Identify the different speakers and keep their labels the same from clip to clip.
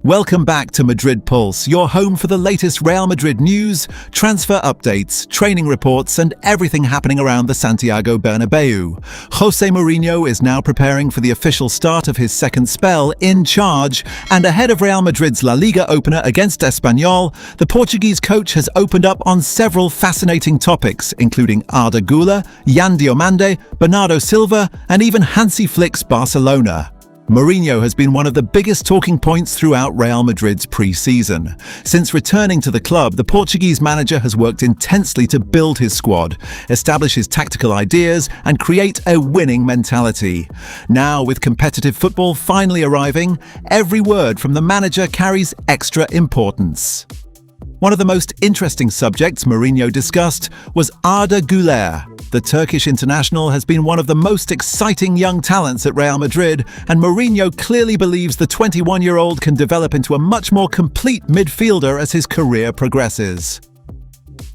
Speaker 1: Welcome back to Madrid Pulse, your home for the latest Real Madrid news, transfer updates, training reports, and everything happening around the Santiago Bernabeu. Jose Mourinho is now preparing for the official start of his second spell in charge, and ahead of Real Madrid's La Liga opener against Espanyol, the Portuguese coach has opened up on several fascinating topics, including Arda Guler, Yan Diamande, Bernardo Silva, and even Hansi Flick's Barcelona. Mourinho has been one of the biggest talking points throughout Real Madrid's pre-season. Since returning to the club, the Portuguese manager has worked intensely to build his squad, establish his tactical ideas, and create a winning mentality. Now, with competitive football finally arriving, every word from the manager carries extra importance. One of the most interesting subjects Mourinho discussed was Arda Guler. The Turkish international has been one of the most exciting young talents at Real Madrid, and Mourinho clearly believes the 21-year-old can develop into a much more complete midfielder as his career progresses.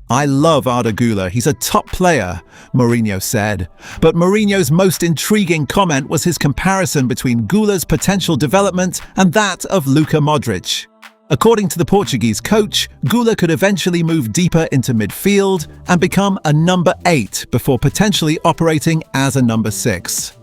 Speaker 1: "I love Arda Guler, he's a top player," Mourinho said. But Mourinho's most intriguing comment was his comparison between Guler's potential development and that of Luka Modric. According to the Portuguese coach, Guler could eventually move deeper into midfield and become a number 8 before potentially operating as a number 6.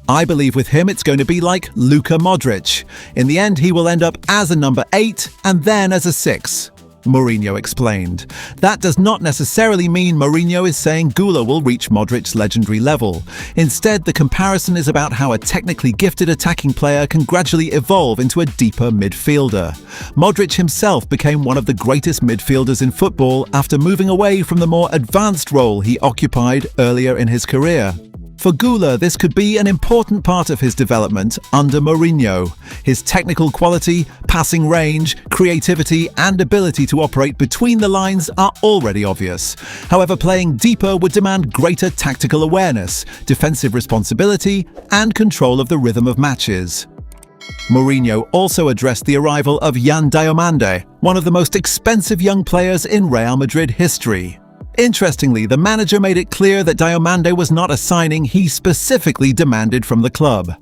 Speaker 1: "I believe with him it's going to be like Luka Modric. In the end, he will end up as a number 8 and then as a 6. Mourinho explained. That does not necessarily mean Mourinho is saying Guler will reach Modric's legendary level. Instead, the comparison is about how a technically gifted attacking player can gradually evolve into a deeper midfielder. Modric himself became one of the greatest midfielders in football after moving away from the more advanced role he occupied earlier in his career. For Guler, this could be an important part of his development under Mourinho. His technical quality, passing range, creativity, and ability to operate between the lines are already obvious. However, playing deeper would demand greater tactical awareness, defensive responsibility, and control of the rhythm of matches. Mourinho also addressed the arrival of Yan Diamande, one of the most expensive young players in Real Madrid history. Interestingly, the manager made it clear that Diamande was not a signing he specifically demanded from the club.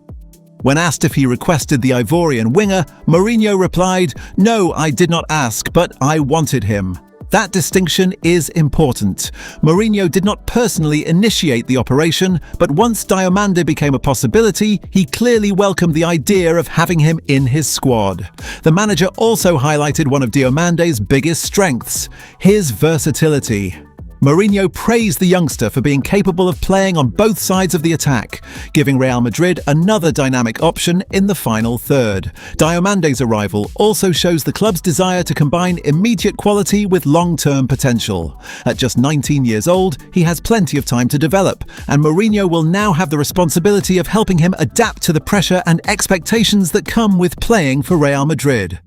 Speaker 1: When asked if he requested the Ivorian winger, Mourinho replied, "No, I did not ask, but I wanted him." That distinction is important. Mourinho did not personally initiate the operation, but once Diamande became a possibility, he clearly welcomed the idea of having him in his squad. The manager also highlighted one of Diamande's biggest strengths, his versatility. Mourinho praised the youngster for being capable of playing on both sides of the attack, giving Real Madrid another dynamic option in the final third. Diamande's arrival also shows the club's desire to combine immediate quality with long-term potential. At just 19 years old, he has plenty of time to develop, and Mourinho will now have the responsibility of helping him adapt to the pressure and expectations that come with playing for Real Madrid.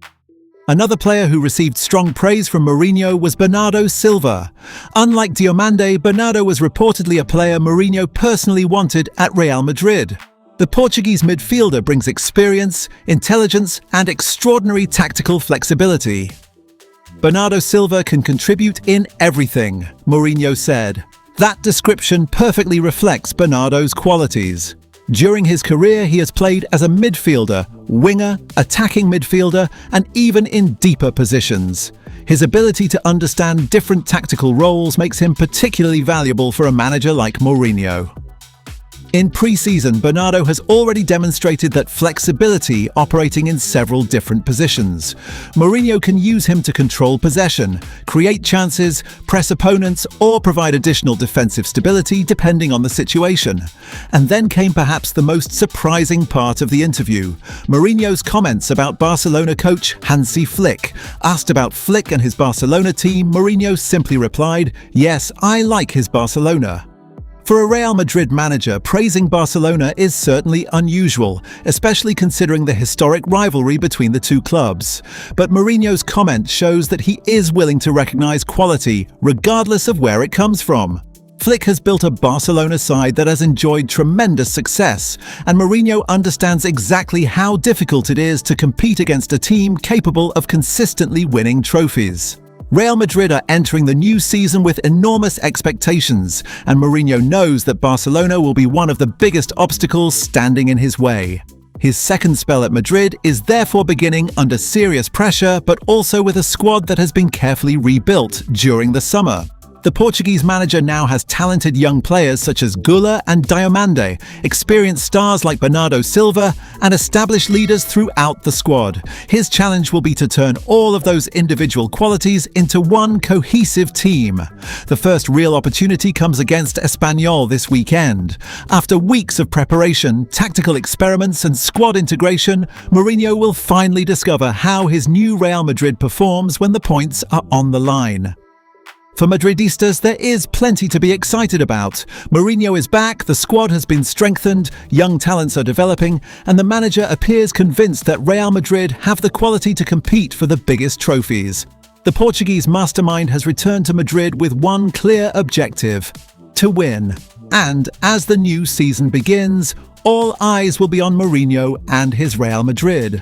Speaker 1: Another player who received strong praise from Mourinho was Bernardo Silva. Unlike Diamande, Bernardo was reportedly a player Mourinho personally wanted at Real Madrid. The Portuguese midfielder brings experience, intelligence, and extraordinary tactical flexibility. "Bernardo Silva can contribute in everything," Mourinho said. That description perfectly reflects Bernardo's qualities. During his career, he has played as a midfielder, winger, attacking midfielder, and even in deeper positions. His ability to understand different tactical roles makes him particularly valuable for a manager like Mourinho. In pre-season, Bernardo has already demonstrated that flexibility operating in several different positions. Mourinho can use him to control possession, create chances, press opponents, or provide additional defensive stability depending on the situation. And then came perhaps the most surprising part of the interview, Mourinho's comments about Barcelona coach Hansi Flick. Asked about Flick and his Barcelona team, Mourinho simply replied, "Yes, I like his Barcelona." For a Real Madrid manager, praising Barcelona is certainly unusual, especially considering the historic rivalry between the two clubs. But Mourinho's comment shows that he is willing to recognize quality, regardless of where it comes from. Flick has built a Barcelona side that has enjoyed tremendous success, and Mourinho understands exactly how difficult it is to compete against a team capable of consistently winning trophies. Real Madrid are entering the new season with enormous expectations, and Mourinho knows that Barcelona will be one of the biggest obstacles standing in his way. His second spell at Madrid is therefore beginning under serious pressure, but also with a squad that has been carefully rebuilt during the summer. The Portuguese manager now has talented young players such as Guler and Diamande, experienced stars like Bernardo Silva, and established leaders throughout the squad. His challenge will be to turn all of those individual qualities into one cohesive team. The first real opportunity comes against Espanyol this weekend. After weeks of preparation, tactical experiments, and squad integration, Mourinho will finally discover how his new Real Madrid performs when the points are on the line. For Madridistas, there is plenty to be excited about. Mourinho is back, the squad has been strengthened, young talents are developing, and the manager appears convinced that Real Madrid have the quality to compete for the biggest trophies. The Portuguese mastermind has returned to Madrid with one clear objective: to win. And as the new season begins, all eyes will be on Mourinho and his Real Madrid.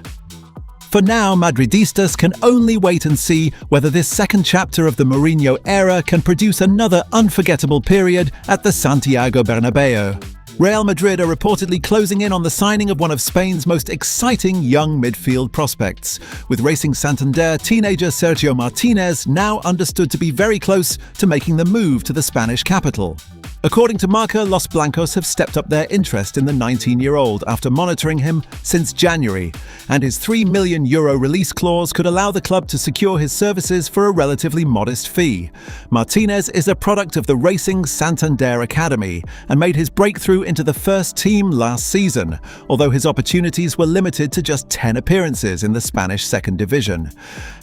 Speaker 1: For now, Madridistas can only wait and see whether this second chapter of the Mourinho era can produce another unforgettable period at the Santiago Bernabeu. Real Madrid are reportedly closing in on the signing of one of Spain's most exciting young midfield prospects, with Racing Santander teenager Sergio Martinez now understood to be very close to making the move to the Spanish capital. According to Marca, Los Blancos have stepped up their interest in the 19-year-old after monitoring him since January, and his €3 million release clause could allow the club to secure his services for a relatively modest fee. Martinez is a product of the Racing Santander Academy and made his breakthrough into the first team last season, although his opportunities were limited to just 10 appearances in the Spanish second division.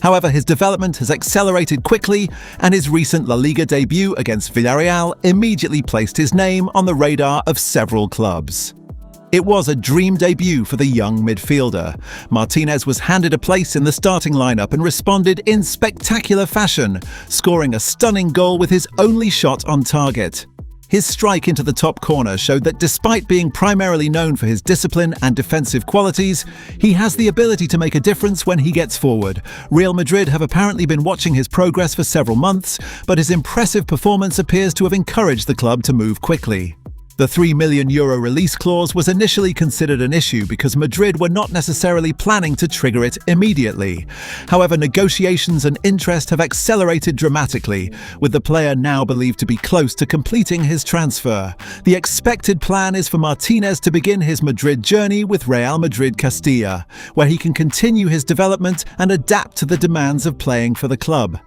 Speaker 1: However, his development has accelerated quickly, and his recent La Liga debut against Villarreal immediately placed his name on the radar of several clubs. It was a dream debut for the young midfielder. Martinez was handed a place in the starting lineup and responded in spectacular fashion, scoring a stunning goal with his only shot on target. His strike into the top corner showed that despite being primarily known for his discipline and defensive qualities, he has the ability to make a difference when he gets forward. Real Madrid have apparently been watching his progress for several months, but his impressive performance appears to have encouraged the club to move quickly. The €3 million release clause was initially considered an issue because Madrid were not necessarily planning to trigger it immediately. However, negotiations and interest have accelerated dramatically, with the player now believed to be close to completing his transfer. The expected plan is for Martinez to begin his Madrid journey with Real Madrid Castilla, where he can continue his development and adapt to the demands of playing for the club.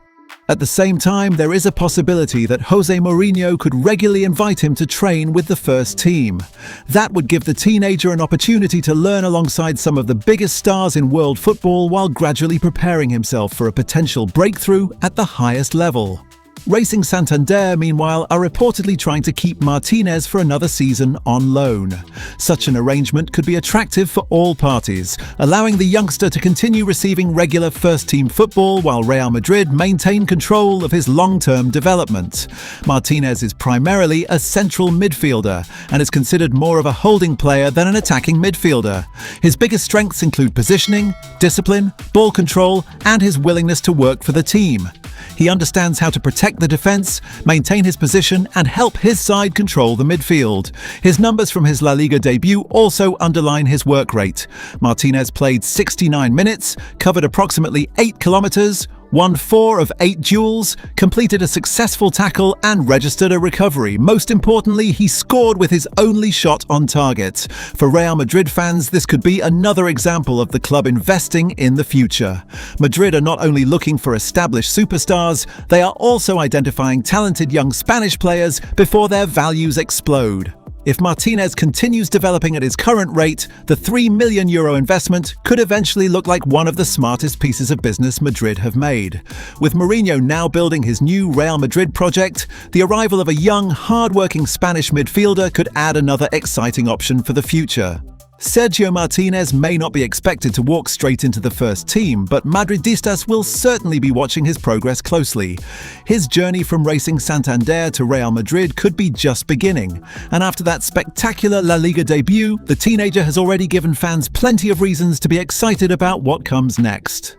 Speaker 1: At the same time, there is a possibility that Jose Mourinho could regularly invite him to train with the first team. That would give the teenager an opportunity to learn alongside some of the biggest stars in world football while gradually preparing himself for a potential breakthrough at the highest level. Racing Santander, meanwhile, are reportedly trying to keep Martinez for another season on loan. Such an arrangement could be attractive for all parties, allowing the youngster to continue receiving regular first-team football while Real Madrid maintain control of his long-term development. Martinez is primarily a central midfielder and is considered more of a holding player than an attacking midfielder. His biggest strengths include positioning, discipline, ball control, and his willingness to work for the team. He understands how to protect the defense, maintain his position, and help his side control the midfield. His numbers from his La Liga debut also underline his work rate. Martinez played 69 minutes, covered approximately 8 kilometers, won 4 of 8 duels, completed a successful tackle, and registered a recovery. Most importantly, he scored with his only shot on target. For Real Madrid fans, this could be another example of the club investing in the future. Madrid are not only looking for established superstars, they are also identifying talented young Spanish players before their values explode. If Martinez continues developing at his current rate, the €3 million investment could eventually look like one of the smartest pieces of business Madrid have made. With Mourinho now building his new Real Madrid project, the arrival of a young, hard-working Spanish midfielder could add another exciting option for the future. Sergio Martinez may not be expected to walk straight into the first team, but Madridistas will certainly be watching his progress closely. His journey from Racing Santander to Real Madrid could be just beginning, and after that spectacular La Liga debut, the teenager has already given fans plenty of reasons to be excited about what comes next.